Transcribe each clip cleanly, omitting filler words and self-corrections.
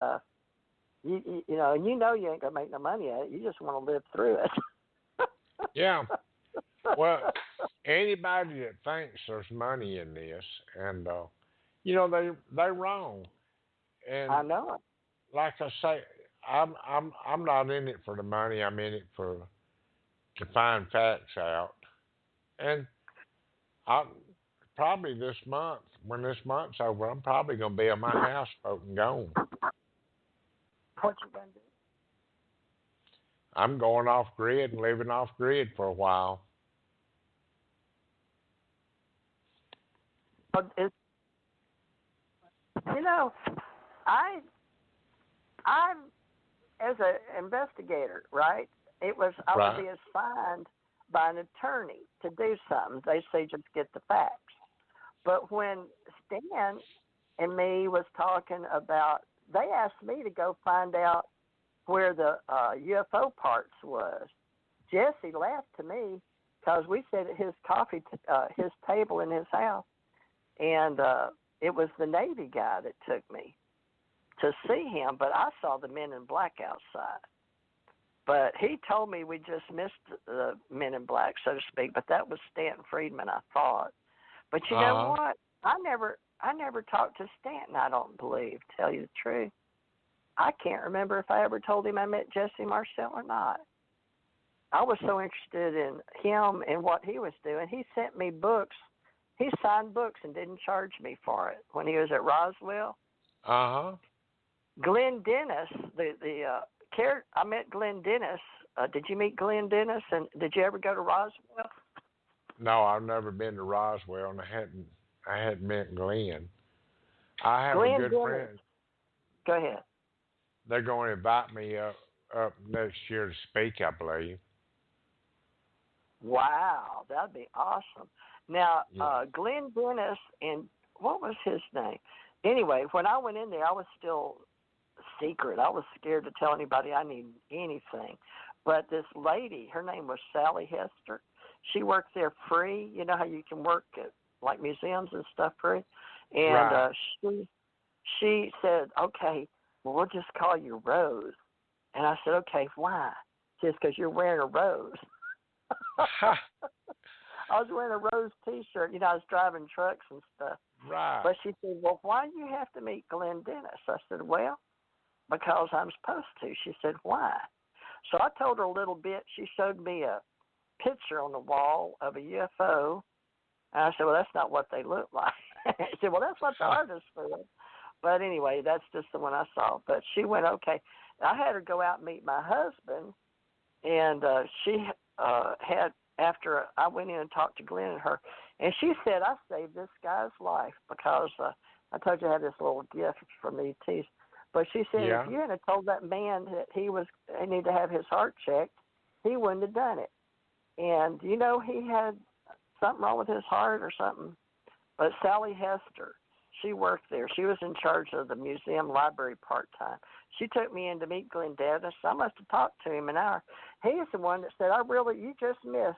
and you know you ain't gonna make no money at it. You just want to live through it. Yeah. Well, anybody that thinks there's money in this, and they're wrong. And I know it. like I say, I'm not in it for the money. I'm in it for to find facts out. And I probably this month, when this month's over, I'm probably gonna be on my houseboat and gone. What you gonna do? I'm going off grid and living off grid for a while. But you know, I I'm as an investigator, right? I would Right. be assigned by an attorney to do something. They say just get the facts. But when Stan and me was talking about, they asked me to go find out where the UFO parts was. Jesse laughed to me because we sat at his table in his house, and it was the Navy guy that took me to see him. But I saw the Men in Black outside. But he told me we just missed the Men in Black, so to speak. But that was Stanton Friedman, I thought. But you know Uh huh. what? I never talked to Stanton. I don't believe. Tell you the truth, I can't remember if I ever told him I met Jesse Marcel or not. I was so interested in him and what he was doing. He sent me books. He signed books and didn't charge me for it when he was at Roswell. Uh huh. Glenn Dennis, I met Glenn Dennis. Did you meet Glenn Dennis? And did you ever go to Roswell? No, I've never been to Roswell, and I hadn't met Glenn. I have a Glenn good Dennis. friend. Go ahead. They're going to invite me up next year to speak, I believe. Wow, that'd be awesome. Now, Yeah. Glenn Dennis and what was his name? Anyway, when I went in there, I was still secret. I was scared to tell anybody I knew anything. But this lady, her name was Sally Hester. She worked there free. You know how you can work at like museums and stuff free. And Right. she said, "Okay, well, we'll just call you Rose." And I said, "Okay, why?" She says, "Because you're wearing a rose." I was wearing a rose T-shirt. You know, I was driving trucks and stuff. Right. But she said, "Well, why do you have to meet Glenn Dennis?" I said, "Well, because I'm supposed to." She said, "Why?" So I told her a little bit. She showed me a picture on the wall of a UFO. And I said, "Well, that's not what they look like." She said, "Well, that's what the artist said." But anyway, that's just the one I saw. But she went, okay. I had her go out and meet my husband. And she had, after I went in and talked to Glenn and her, and she said, "I saved this guy's life because I told you I had this little gift from ETs." But she said, "If Yeah. you hadn't told that man that he needed to have his heart checked, he wouldn't have done it." And, you know, he had something wrong with his heart or something. But Sally Hester, she worked there. She was in charge of the museum library part-time. She took me in to meet Glenn Dennis. I must have talked to him an hour. He's the one that said, you just missed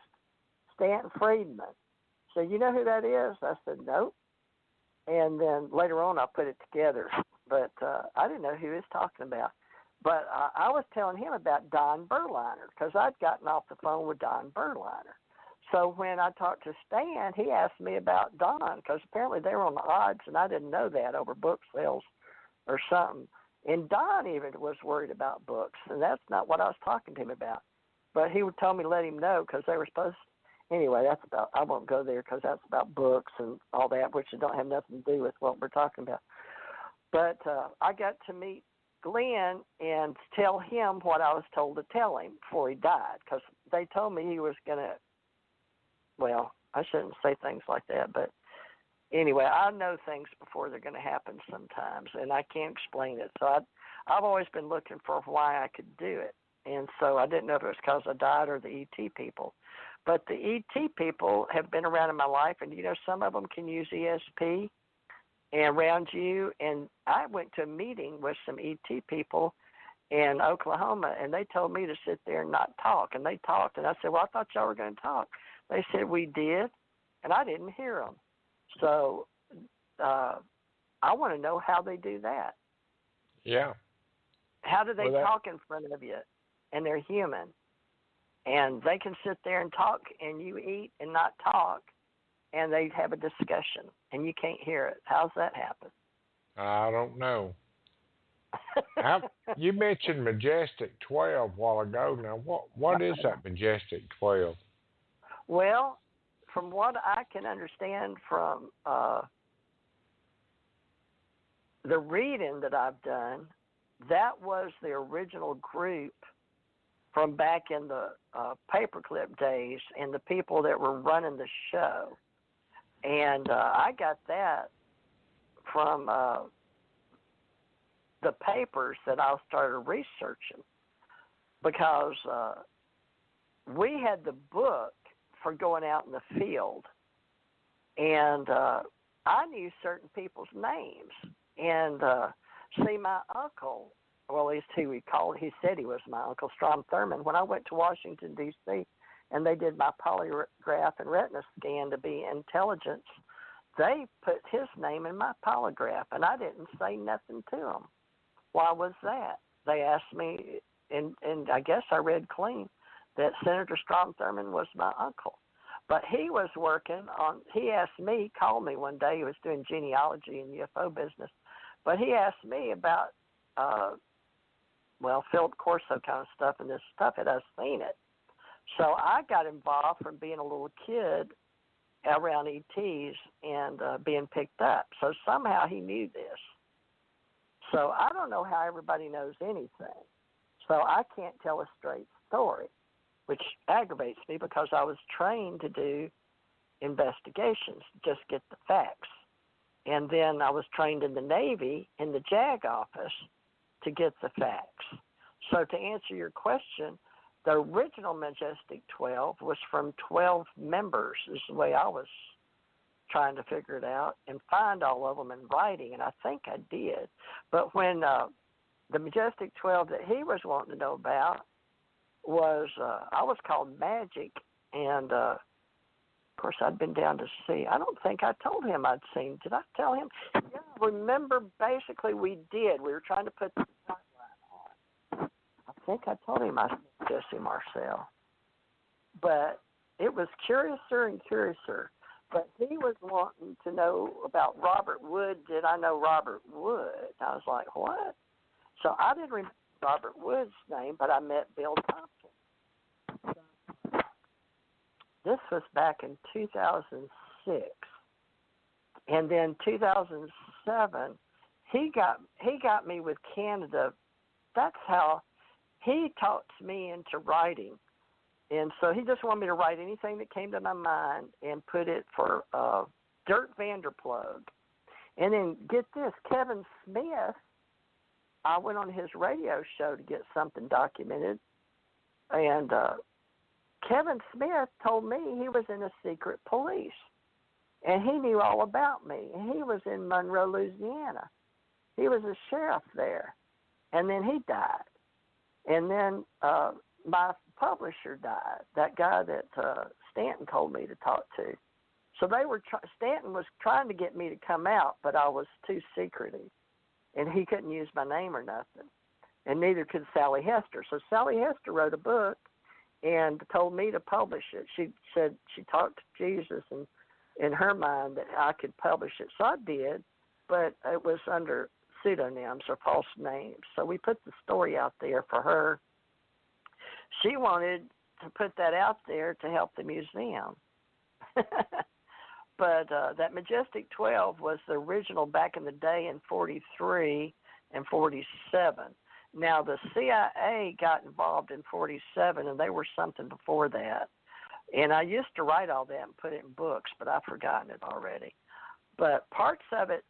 Stanton Friedman. So you know who that is? I said, nope. And then later on I put it together. But I didn't know who he was talking about. But I was telling him about Don Berliner because I'd gotten off the phone with Don Berliner. So when I talked to Stan, he asked me about Don because apparently they were on the odds, and I didn't know that over book sales or something. And Don even was worried about books, and that's not what I was talking to him about. But he told me to let him know because they were supposed to. Anyway, I won't go there because that's about books and all that, which don't have nothing to do with what we're talking about. But I got to meet Glenn and tell him what I was told to tell him before he died because they told me he was going to, well, I shouldn't say things like that, but anyway, I know things before they're going to happen sometimes, and I can't explain it. So I've always been looking for why I could do it, and so I didn't know if it was because I died or the ET people. But the ET people have been around in my life, and, you know, some of them can use ESP and around you. And I went to a meeting with some ET people in Oklahoma, and they told me to sit there and not talk. And they talked, and I said, well, I thought y'all were going to talk. They said we did, and I didn't hear them. So I want to know how they do that. Yeah. How do they Well, talk in front of you? And they're human. And they can sit there and talk, and you eat and not talk, and they have a discussion, and you can't hear it. How's that happen? I don't know. You mentioned Majestic 12 a while ago. Now, what is that Majestic 12? Well, from what I can understand from the reading that I've done, that was the original group from back in the paperclip days and the people that were running the show. And I got that from the papers that I started researching, because we had the book for going out in the field, and I knew certain people's names. And see, my uncle, well, at least he said he was my uncle, Strom Thurmond. When I went to Washington, D.C., and they did my polygraph and retina scan to be intelligence, they put his name in my polygraph, and I didn't say nothing to them. Why was that? They asked me, and I guess I read clean, that Senator Strom Thurmond was my uncle. But he was working on, he asked me, he called me one day, he was doing genealogy and UFO business, but he asked me about, Philip Corso kind of stuff, and this stuff, had I seen it. So I got involved from being a little kid around ETs and being picked up. So somehow he knew this. So I don't know how everybody knows anything. So I can't tell a straight story, which aggravates me because I was trained to do investigations, just get the facts. And then I was trained in the Navy, in the JAG office, to get the facts. So to answer your question, the original Majestic 12 was from 12 members, is the way I was trying to figure it out and find all of them in writing, and I think I did. But when the Majestic 12 that he was wanting to know about was, I was called Magic, and of course I'd been down to see. I don't think I told him I'd seen. Did I tell him? Yeah, remember, basically we did. We were trying to put the timeline on. I think I told him I saw Jesse Marcel. But it was curiouser and curiouser. But he was wanting to know about Robert Wood. Did I know Robert Wood? I was like, what? So I didn't remember Robert Wood's name, but I met Bill Tompkins. This was back in 2006. And then 2007, he got me with Canada. That's how he talked me into writing. And so he just wanted me to write anything that came to my mind and put it for Dirk Vanderplug. And then get this, Kevin Smith, I went on his radio show to get something documented. And Kevin Smith told me he was in the secret police. And he knew all about me. And he was in Monroe, Louisiana. He was a sheriff there. And then he died. And then my publisher died, that guy that Stanton told me to talk to. So they were Stanton was trying to get me to come out, but I was too secretive, and he couldn't use my name or nothing, and neither could Sally Hester. So Sally Hester wrote a book and told me to publish it. She said she talked to Jesus, and in her mind that I could publish it. So I did, but it was under pseudonyms or false names. So we put the story out there for her. She wanted to put that out there to help the museum. But that Majestic 12 was the original back in the day in 43 and 47. Now, the CIA got involved in 47, and they were something before that. And I used to write all that and put it in books, but I've forgotten it already. But parts of it,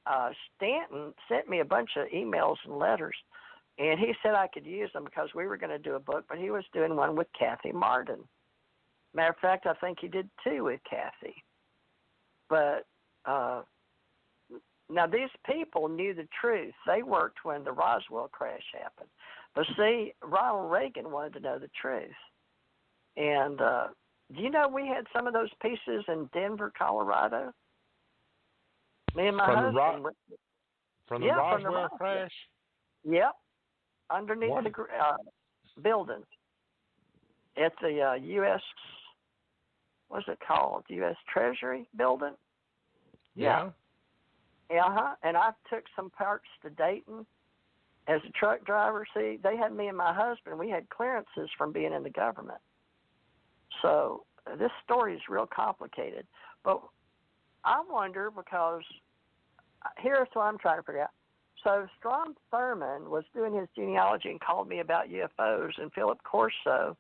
Stanton sent me a bunch of emails and letters, and he said I could use them because we were going to do a book, but he was doing one with Kathy Martin. Matter of fact, I think he did two with Kathy. But now these people knew the truth. They worked when the Roswell crash happened. But see, Ronald Reagan wanted to know the truth. And do you know we had some of those pieces in Denver, Colorado? Me and my husband. From the Roswell crash? Yep. underneath What? the building at the U.S. What's it called? U.S. Treasury building. Yeah. And I took some parts to Dayton as a truck driver. See, they had me and my husband. We had clearances from being in the government. So this story is real complicated. But I wonder because here's what I'm trying to figure out. So Strom Thurmond was doing his genealogy and called me about UFOs and Philip Corso.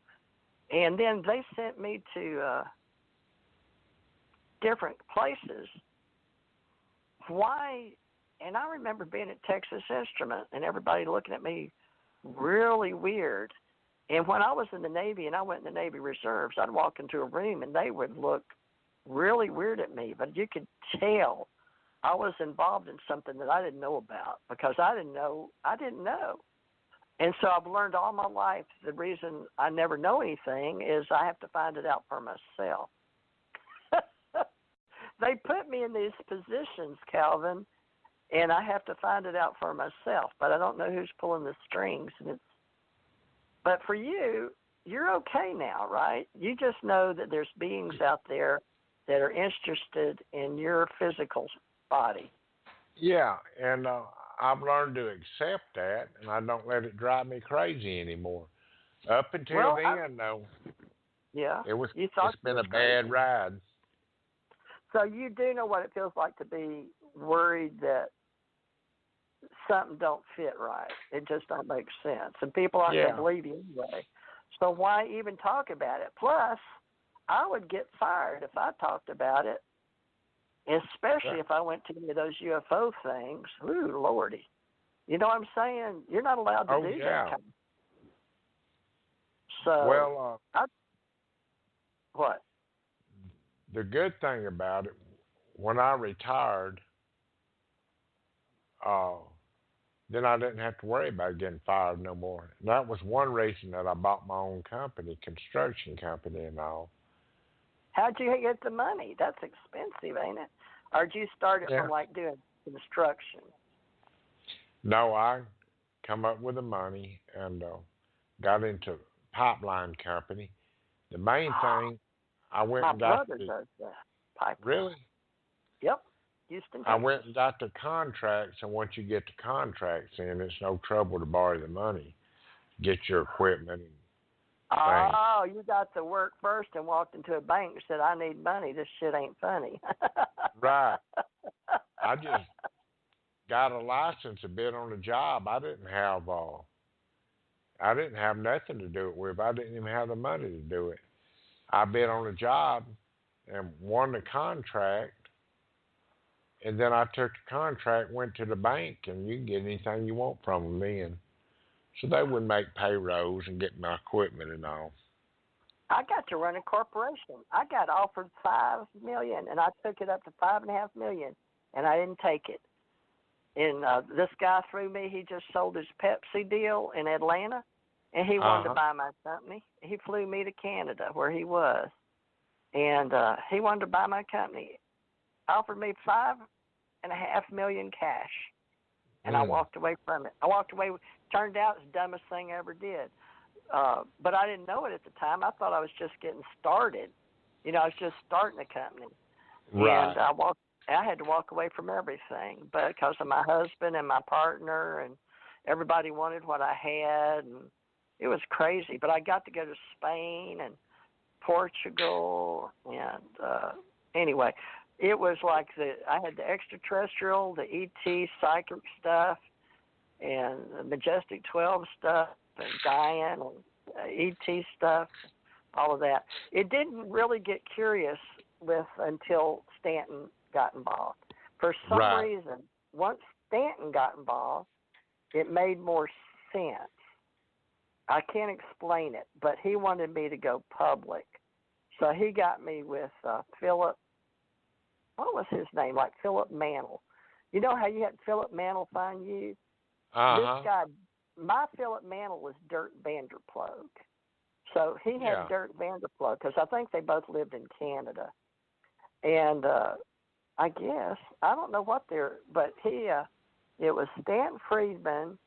And then they sent me to different places. Why? And I remember being at Texas Instrument and everybody looking at me really weird. And when I was in the Navy and I went in the Navy Reserves, I'd walk into a room and they would look really weird at me. But you could tell I was involved in something that I didn't know about because I didn't know. And so I've learned all my life the reason I never know anything is I have to find it out for myself. They put me in these positions, Calvin, and I have to find it out for myself. But I don't know who's pulling the strings. But for you, you're okay now, right? You just know that there's beings out there that are interested in your physical body. Yeah, and I've learned to accept that, and I don't let it drive me crazy anymore. Up until then, though, yeah, it's been a bad ride. So you do know what it feels like to be worried that something don't fit right. It just don't make sense, and people aren't going to believe you anyway. So why even talk about it? Plus, I would get fired if I talked about it, especially if I went to any of those UFO things. Ooh, Lordy. You know what I'm saying? You're not allowed to do that kind of. So, what? The good thing about it, when I retired, then I didn't have to worry about getting fired no more. And that was one reason that I bought my own company, construction company and all. How'd you get the money? That's expensive, ain't it? Or did you start it from like doing construction? No, I come up with the money and got into pipeline company. The main thing, I went and got my brother does that. Pipeline. Really? Yep. Houston, Texas. I went and got the contracts, and once you get the contracts in, it's no trouble to borrow the money, get your equipment. Oh, you got to work first and walked into a bank and said, I need money. This shit ain't funny. Right. I just got a license to bid on a job. I didn't have nothing to do it with. I didn't even have the money to do it. I bid on a job and won the contract. And then I took the contract, went to the bank, and you can get anything you want from them then. So they would make payrolls and get my equipment and all. I got to run a corporation. I got offered $5 million, and I took it up to $5.5 million, and I didn't take it. And this guy threw me. He just sold his Pepsi deal in Atlanta, and he wanted to buy my company. He flew me to Canada, where he was, and he wanted to buy my company. Offered me $5.5 million cash, and I walked away from it. Turned out it's the dumbest thing I ever did. But I didn't know it at the time. I thought I was just getting started. I was just starting a company. Right. And I had to walk away from everything because of my husband and my partner, and everybody wanted what I had, and it was crazy. But I got to go to Spain and Portugal, and anyway, it was like I had the extraterrestrial, the ET psychic stuff, and the Majestic 12 stuff, and Diane, and ET stuff, all of that. It didn't really get curious until Stanton got involved. For some reason, once Stanton got involved, it made more sense. I can't explain it, but he wanted me to go public. So he got me with Philip. What was his name? Like Philip Mantle. You know how you had Philip Mantle find you? This guy, my Philip Mantle was Dirk Vanderploeg. So he had Dirk Vanderploeg because I think they both lived in Canada. And I guess, I don't know what but it was Stan Friedman